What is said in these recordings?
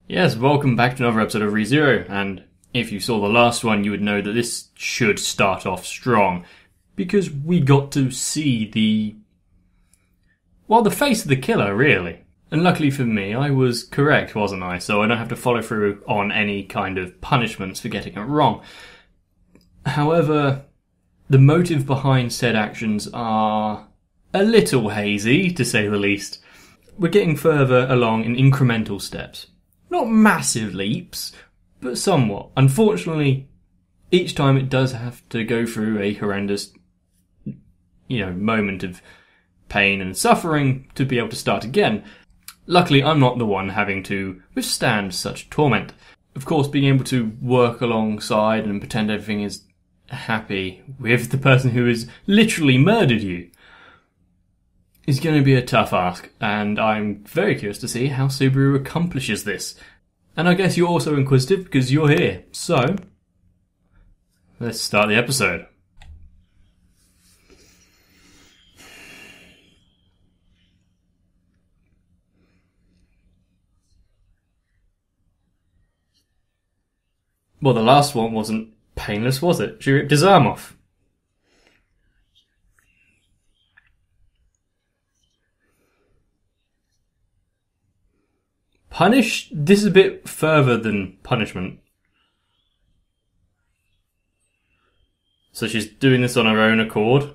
Yes, welcome back to another episode of ReZero, and if you saw the last one, you would know that this should start off strong, because we got to see the face of the killer, really. And luckily for me, I was correct, wasn't I? So I don't have to follow through on any kind of punishments for getting it wrong. However, the motive behind said actions are a little hazy, to say the least. We're getting further along in incremental steps. Not massive leaps, but somewhat. Unfortunately, each time it does have to go through a horrendous, moment of pain and suffering to be able to start again. Luckily, I'm not the one having to withstand such torment. Of course, being able to work alongside and pretend everything is happy with the person who has literally murdered you is going to be a tough ask, and I'm very curious to see how Subaru accomplishes this. And I guess you're also inquisitive because you're here. So, let's start the episode. Well, the last one wasn't painless, was it? She ripped his arm off. Punish? This is a bit further than punishment. So she's doing this on her own accord.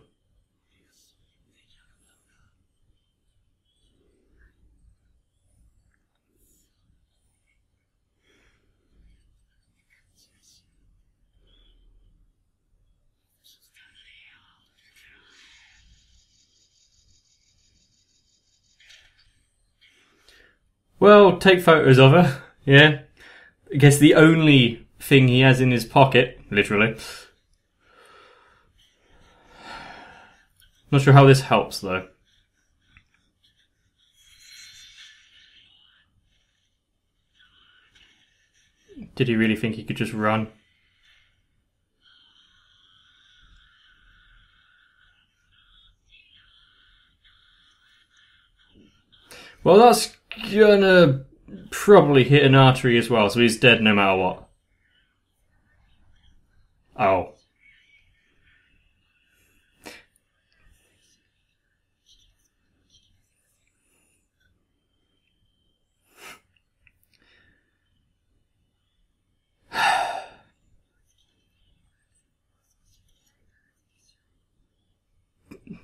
Well, take photos of her, yeah. I guess the only thing he has in his pocket, literally. Not sure how this helps, though. Did he really think he could just run? Well, that's gonna probably hit an artery as well, so he's dead no matter what. Oh.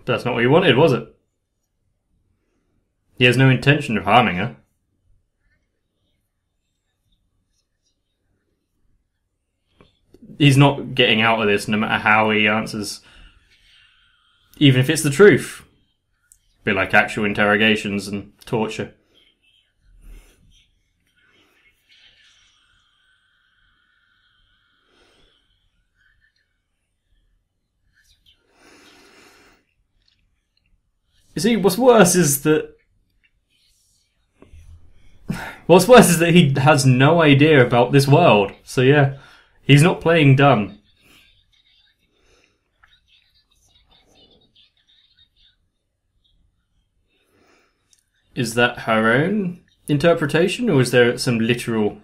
That's not what he wanted, was it? He has no intention of harming her. He's not getting out of this no matter how he answers. Even if it's the truth. Be like actual interrogations and torture. You see, what's worse is that he has no idea about this world. So yeah, he's not playing dumb. Is that her own interpretation, or is there some literal...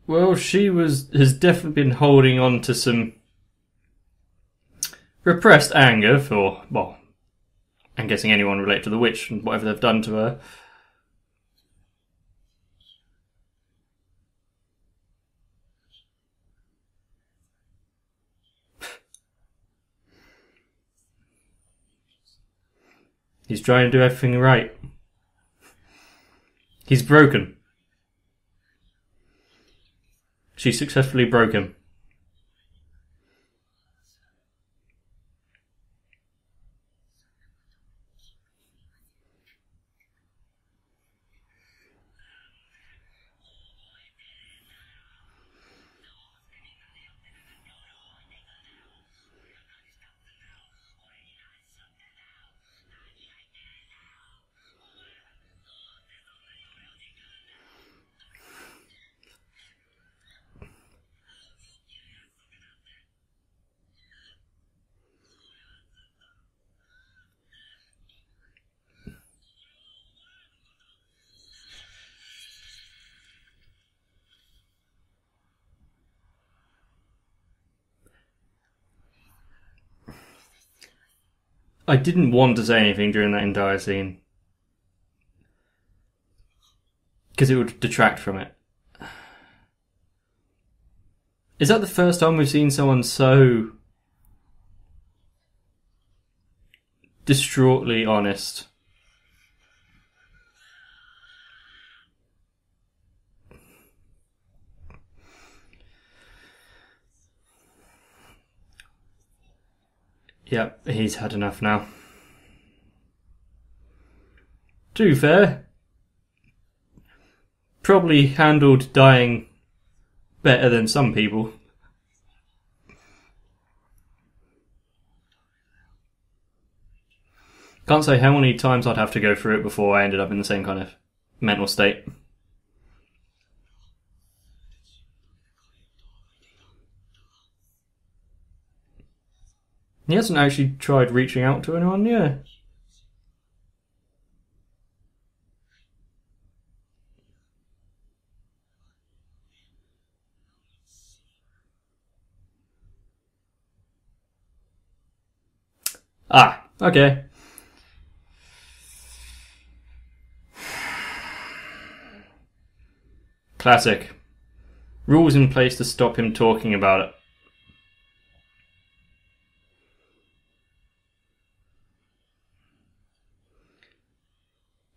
Well, she has definitely been holding on to some repressed anger for, well, I'm guessing anyone related to the witch and whatever they've done to her. He's trying to do everything right. He's broken. She successfully broke him. I didn't want to say anything during that entire scene. Because it would detract from it. Is that the first time we've seen someone so distraughtly honest? Yep, he's had enough now. To be fair, probably handled dying better than some people. Can't say how many times I'd have to go through it before I ended up in the same kind of mental state. He hasn't actually tried reaching out to anyone, yeah. Ah, okay. Classic. Rules in place to stop him talking about it.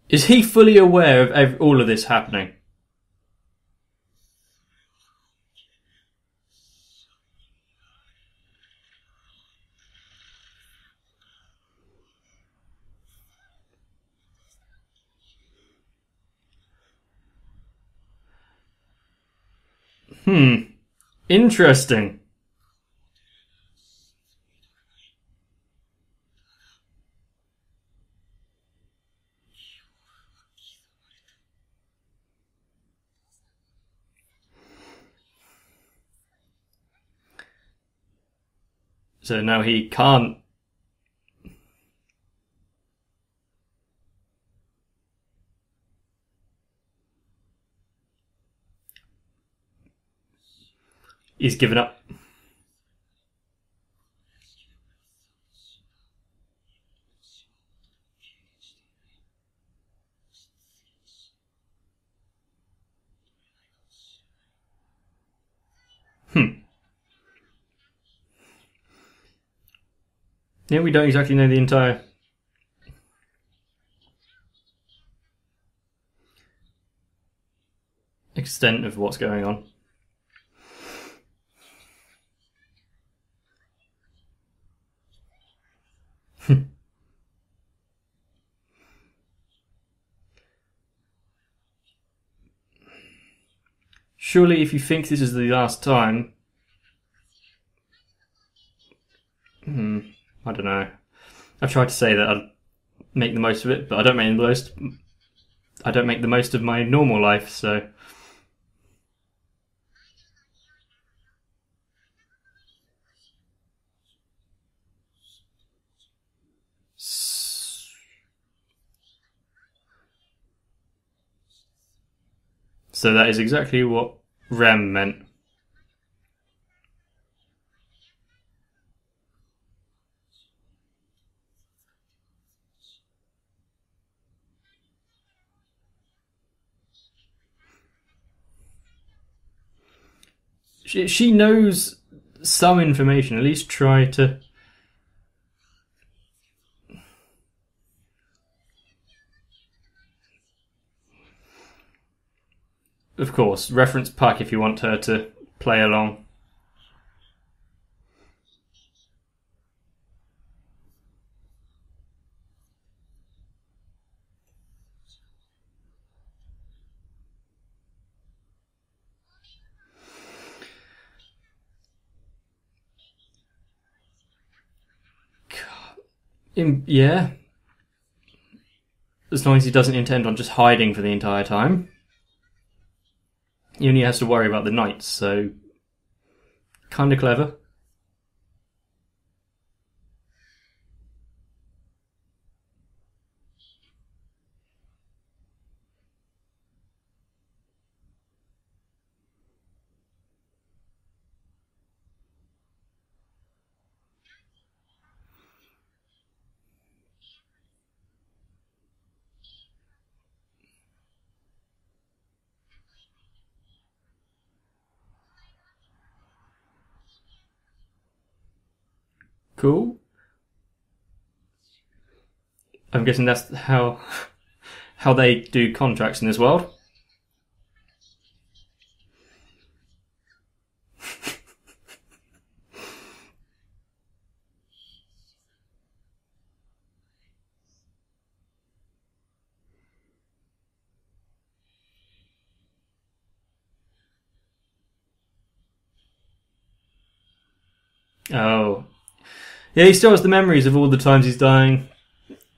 Is he fully aware of all of this happening? Interesting. So now he can't. He's given up. Yeah, we don't exactly know the entire extent of what's going on. Surely, if you think this is the last time, I don't know. I've tried to say that I'd make the most of it, but I don't make the most. I don't make the most of my normal life, so. So that is exactly what Rem meant. She knows some information. At least try to. Of course, reference Puck if you want her to play along. Yeah. As long as he doesn't intend on just hiding for the entire time. He only has to worry about the knights, so. Kinda clever. Cool. I'm guessing that's how they do contracts in this world. Oh. Yeah, he still has the memories of all the times he's dying.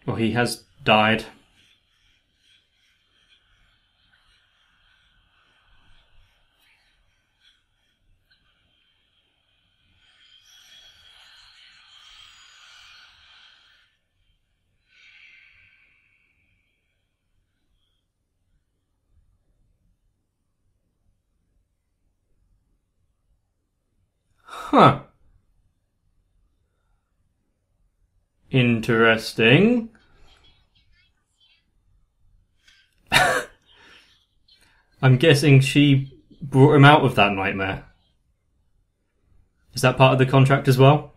Well, he has died. Huh. Interesting. I'm guessing she brought him out of that nightmare. Is that part of the contract as well?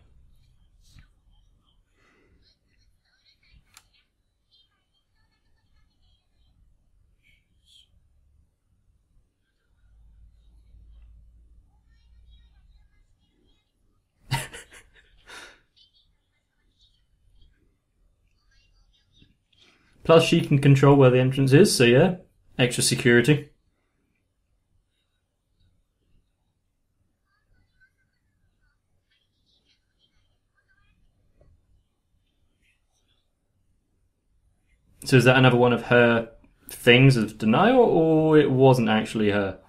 Plus, she can control where the entrance is, so yeah, extra security. So is that another one of her things of denial, or it wasn't actually her?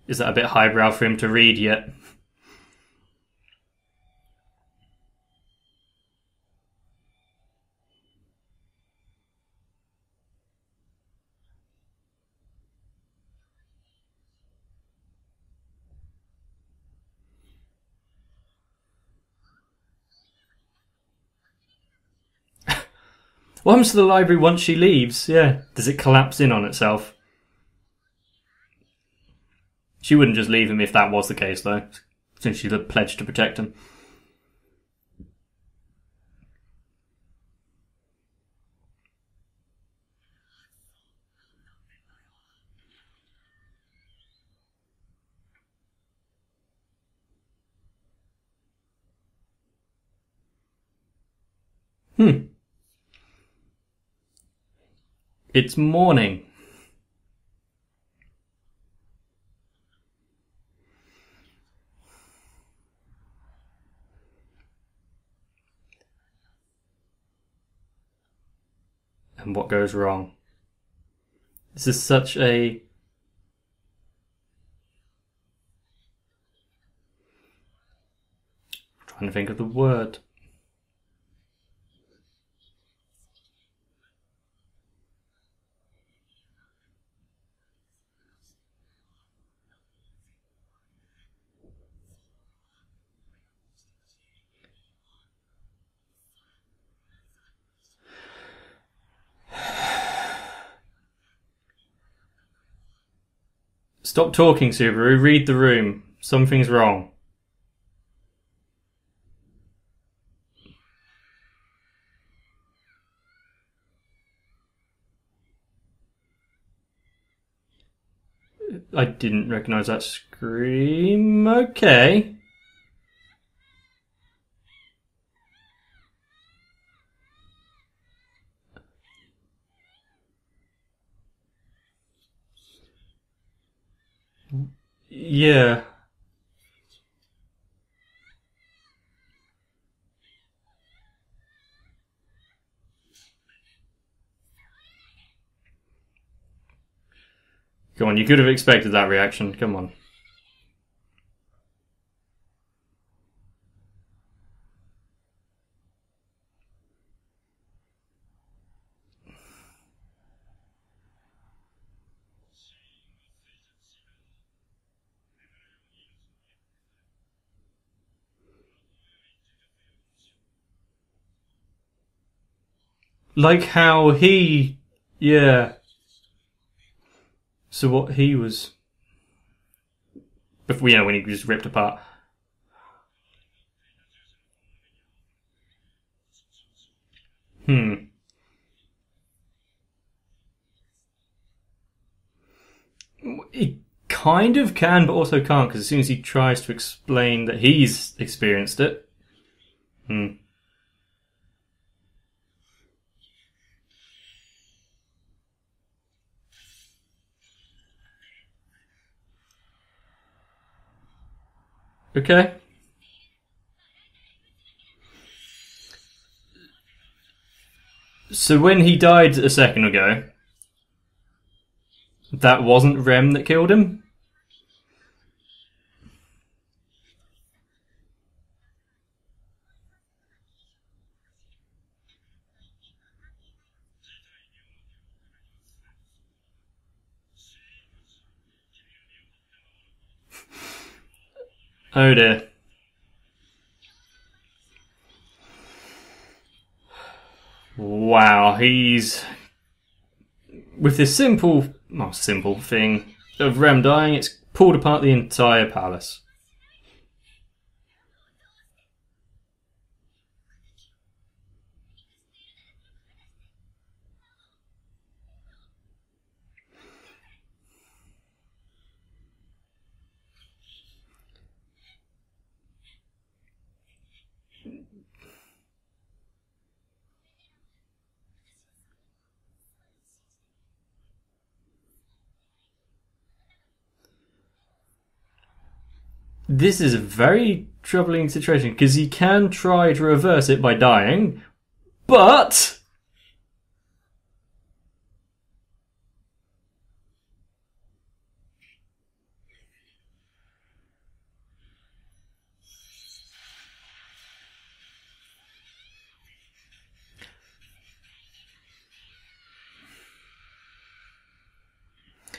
Is that a bit highbrow for him to read yet? What happens to the library once she leaves? Yeah. Does it collapse in on itself? She wouldn't just leave him if that was the case, though, since she had pledged to protect him. It's morning. And what goes wrong? This is such a... I'm trying to think of the word. Stop talking, Subaru. Read the room. Something's wrong. I didn't recognise that scream. Okay. Yeah. Come on, you could have expected that reaction. Come on. Like how he... Yeah. So what he was... Before, when he was ripped apart. He kind of can, but also can't, because as soon as he tries to explain that he's experienced it... Okay. So when he died a second ago, that wasn't Rem that killed him? Oh dear. Wow, he's... With this simple thing of Rem dying, it's pulled apart the entire palace. This is a very troubling situation, because he can try to reverse it by dying, but...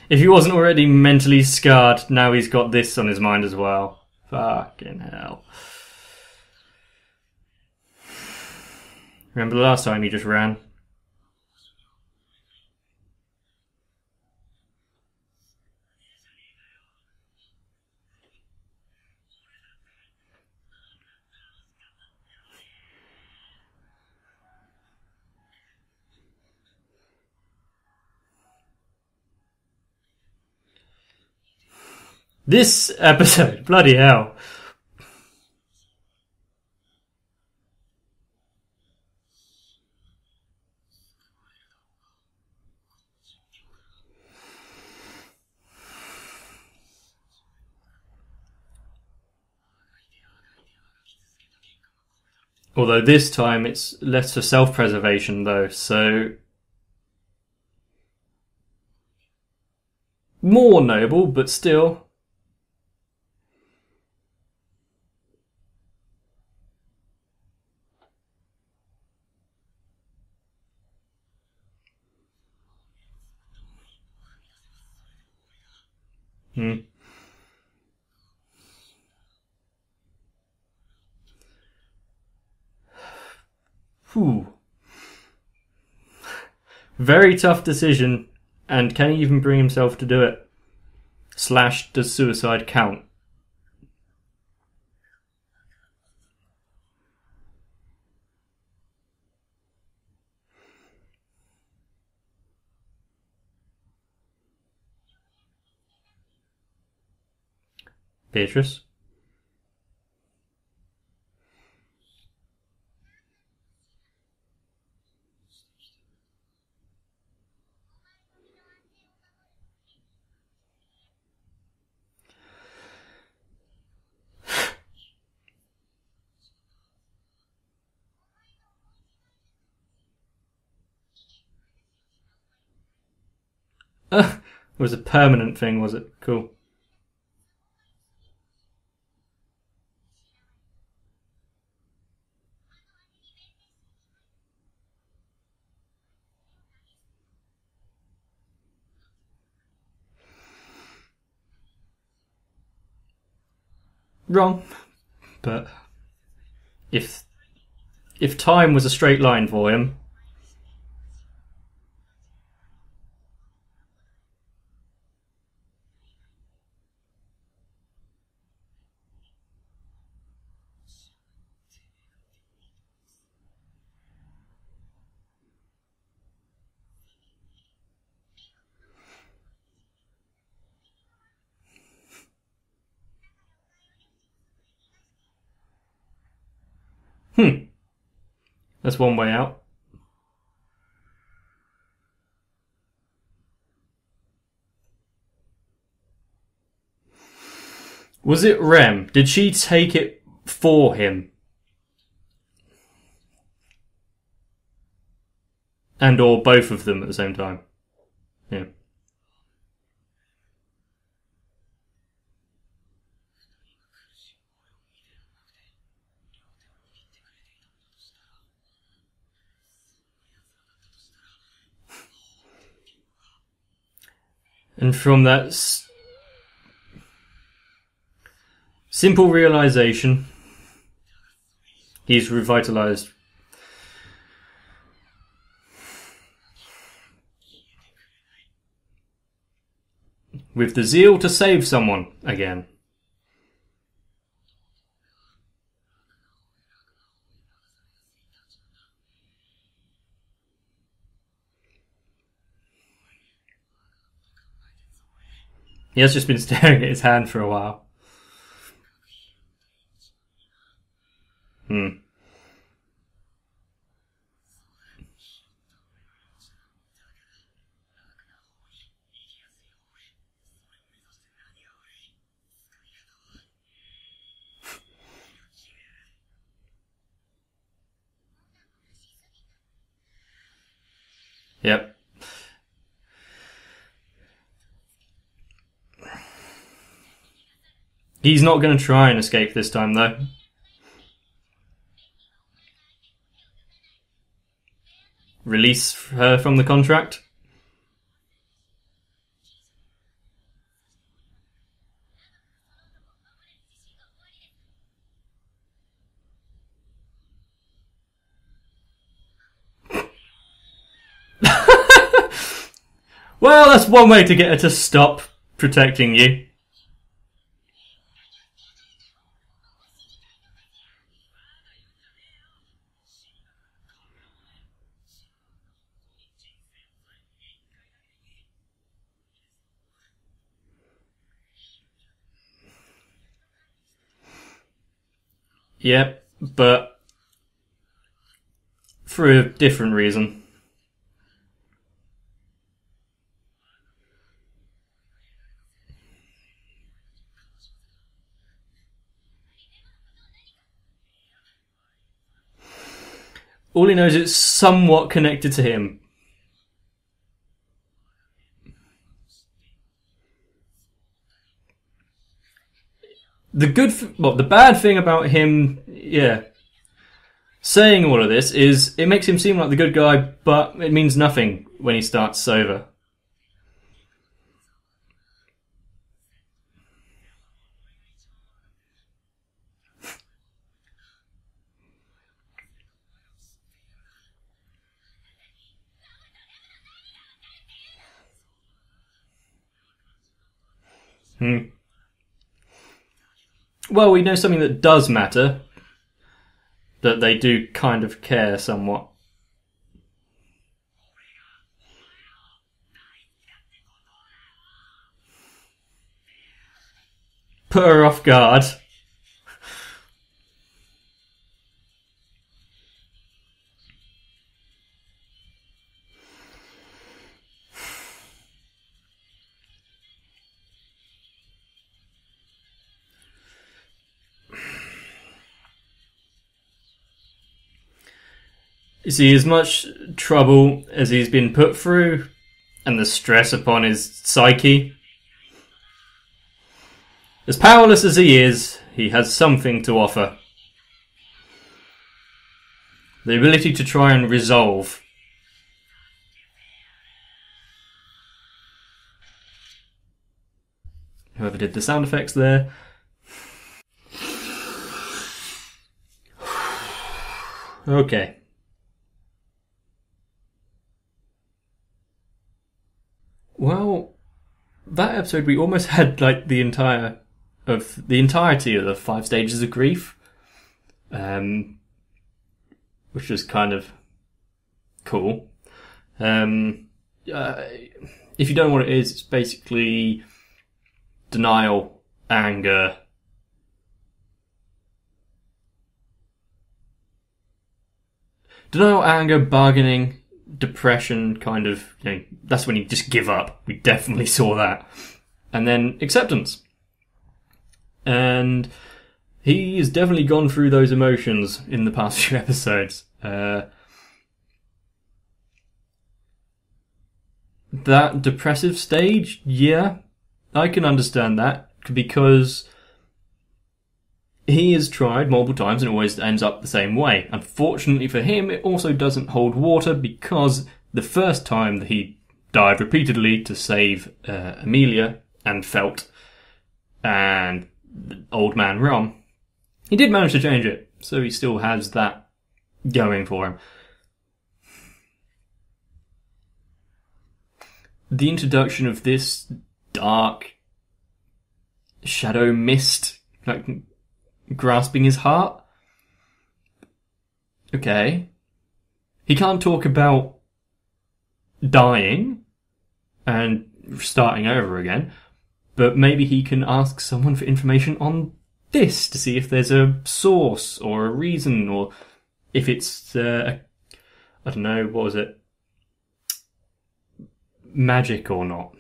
If he wasn't already mentally scarred, now he's got this on his mind as well. Fucking hell. Remember the last time he just ran? This episode, bloody hell. Although this time it's less for self-preservation though, so... More noble, but still... Whew. Very tough decision, and can he even bring himself to do it? / does suicide count? Beatrice? It was a permanent thing, was it? Cool. Wrong. But if time was a straight line for him, That's one way out. Was it Rem? Did she take it for him? And or both of them at the same time? Yeah. And from that simple realization, he's revitalized. With the zeal to save someone again. He has just been staring at his hand for a while. Yep. He's not going to try and escape this time, though. Release her from the contract? Well, that's one way to get her to stop protecting you. Yep, but for a different reason. All he knows is somewhat connected to him. The bad thing about him, saying all of this is it makes him seem like the good guy, but it means nothing when he starts sober. Well, we know something that does matter. That they do kind of care somewhat. Put her off guard. You see, as much trouble as he's been put through, and the stress upon his psyche, as powerless as he is, he has something to offer. The ability to try and resolve. Whoever did the sound effects there. Okay. Well, that episode we almost had like the entirety of the 5 stages of grief, which was kind of cool. If you don't know what it is, it's basically denial, anger, Denial, anger, bargaining, depression, kind of, that's when you just give up. We definitely saw that. And then acceptance. And he has definitely gone through those emotions in the past few episodes. That depressive stage, yeah, I can understand that, because he has tried multiple times and always ends up the same way. Unfortunately for him, it also doesn't hold water, because the first time that he died repeatedly to save Amelia and Felt and the old man Rom, he did manage to change it, so he still has that going for him. The introduction of this dark shadow mist, like grasping his heart. Okay. He can't talk about dying and starting over again, but maybe he can ask someone for information on this to see if there's a source or a reason, or if it's, I don't know, what was it? Magic or not.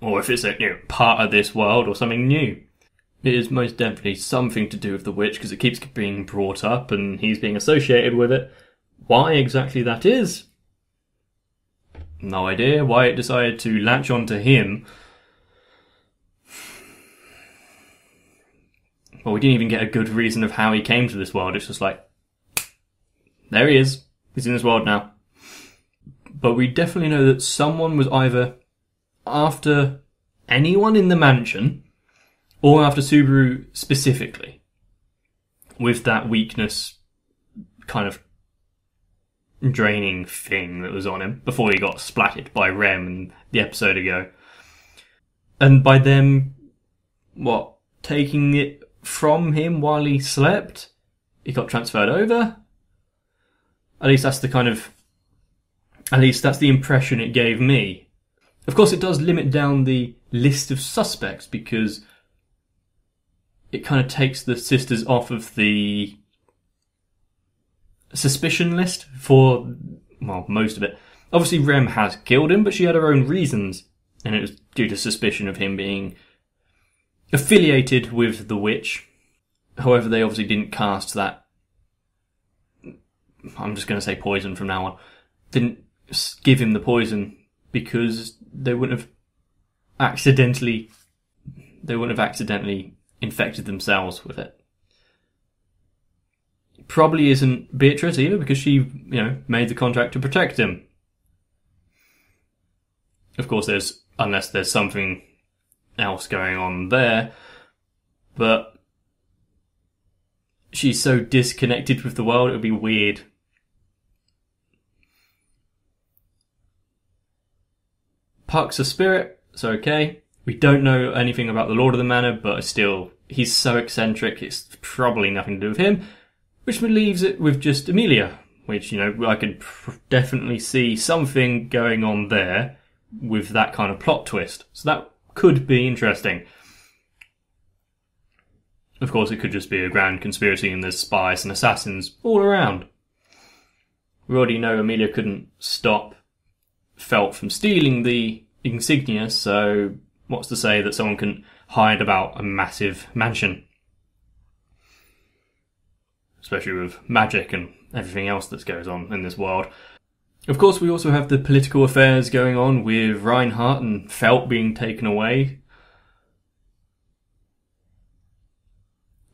Or if it's a part of this world or something new. It is most definitely something to do with the witch, because it keeps being brought up and he's being associated with it. Why exactly that is? No idea. Why it decided to latch onto him. Well, we didn't even get a good reason of how he came to this world. It's just like, there he is. He's in this world now. But we definitely know that someone was either after anyone in the mansion, or after Subaru specifically, with that weakness kind of draining thing that was on him before he got splatted by Rem in the episode ago. And by them, taking it from him while he slept, it got transferred over? At least that's the impression it gave me. Of course, it does limit down the list of suspects, because it kind of takes the sisters off of the suspicion list for, most of it. Obviously, Rem has killed him, but she had her own reasons, and it was due to suspicion of him being affiliated with the witch. However, they obviously didn't cast that, I'm just going to say poison from now on, didn't give him the poison, because they wouldn't have accidentally infected themselves with it. Probably isn't Beatrice either, because she, made the contract to protect him. Of course, unless there's something else going on there, but she's so disconnected with the world, it would be weird. Puck's a spirit, so okay. We don't know anything about the Lord of the Manor, but still, he's so eccentric, it's probably nothing to do with him. Which leaves it with just Amelia, which, I could definitely see something going on there with that kind of plot twist. So that could be interesting. Of course, it could just be a grand conspiracy and there's spies and assassins all around. We already know Amelia couldn't stop Felt from stealing the insignia, so what's to say that someone can hide about a massive mansion? Especially with magic and everything else that goes on in this world. Of course, we also have the political affairs going on with Reinhardt and Felt being taken away.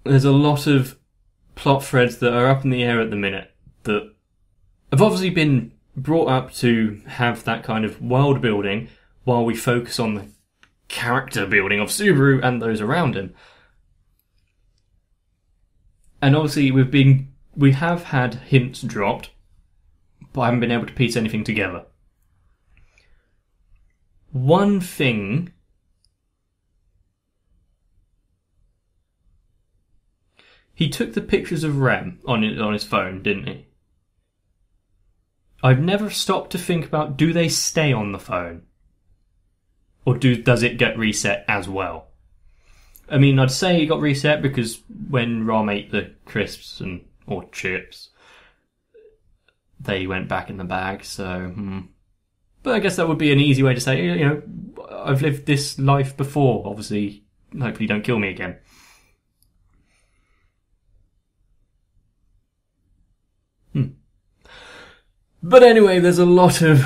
There's a lot of plot threads that are up in the air at the minute that have obviously been brought up to have that kind of world building while we focus on the character building of Subaru and those around him. And obviously we have had hints dropped, but I haven't been able to piece anything together. One thing he took the pictures of Rem on his phone, didn't he? I've never stopped to think about, do they stay on the phone? Or does it get reset as well? I mean, I'd say it got reset because when Rom ate the crisps or chips, they went back in the bag, so... But I guess that would be an easy way to say, you know, I've lived this life before, obviously, hopefully don't kill me again. But anyway, there's a lot of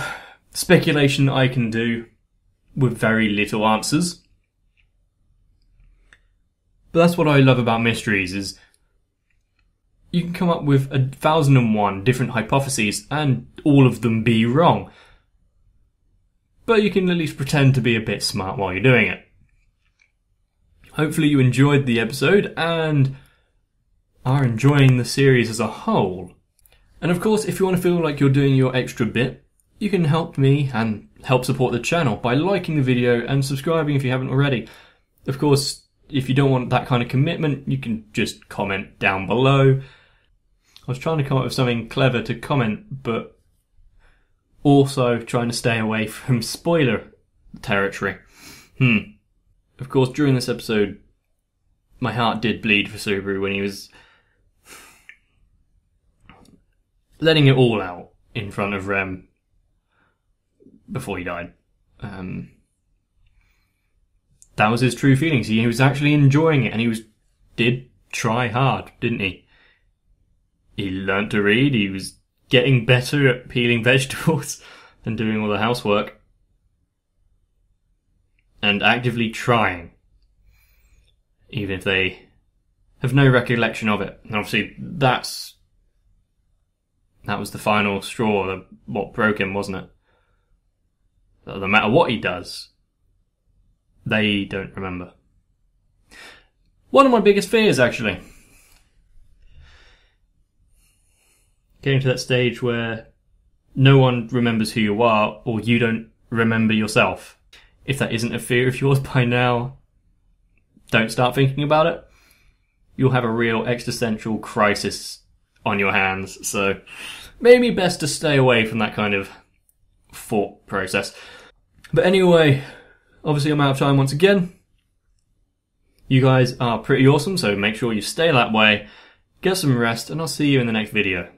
speculation I can do with very little answers. But that's what I love about mysteries, is you can come up with 1,001 different hypotheses and all of them be wrong. But you can at least pretend to be a bit smart while you're doing it. Hopefully you enjoyed the episode and are enjoying the series as a whole. And of course, if you want to feel like you're doing your extra bit, you can help me and help support the channel by liking the video and subscribing if you haven't already. Of course, if you don't want that kind of commitment, you can just comment down below. I was trying to come up with something clever to comment, but also trying to stay away from spoiler territory. Of course, during this episode, my heart did bleed for Subaru when he was letting it all out in front of Rem before he died. That was his true feelings. He was actually enjoying it, and he did try hard, didn't he? He learnt to read, he was getting better at peeling vegetables and doing all the housework. And actively trying. Even if they have no recollection of it. And obviously, that was the final straw, what broke him, wasn't it? No matter what he does, they don't remember. One of my biggest fears, actually. Getting to that stage where no one remembers who you are, or you don't remember yourself. If that isn't a fear of yours by now, don't start thinking about it. You'll have a real existential crisis on your hands, so maybe best to stay away from that kind of thought process. But anyway, obviously I'm out of time once again. You guys are pretty awesome, so make sure you stay that way, get some rest, and I'll see you in the next video.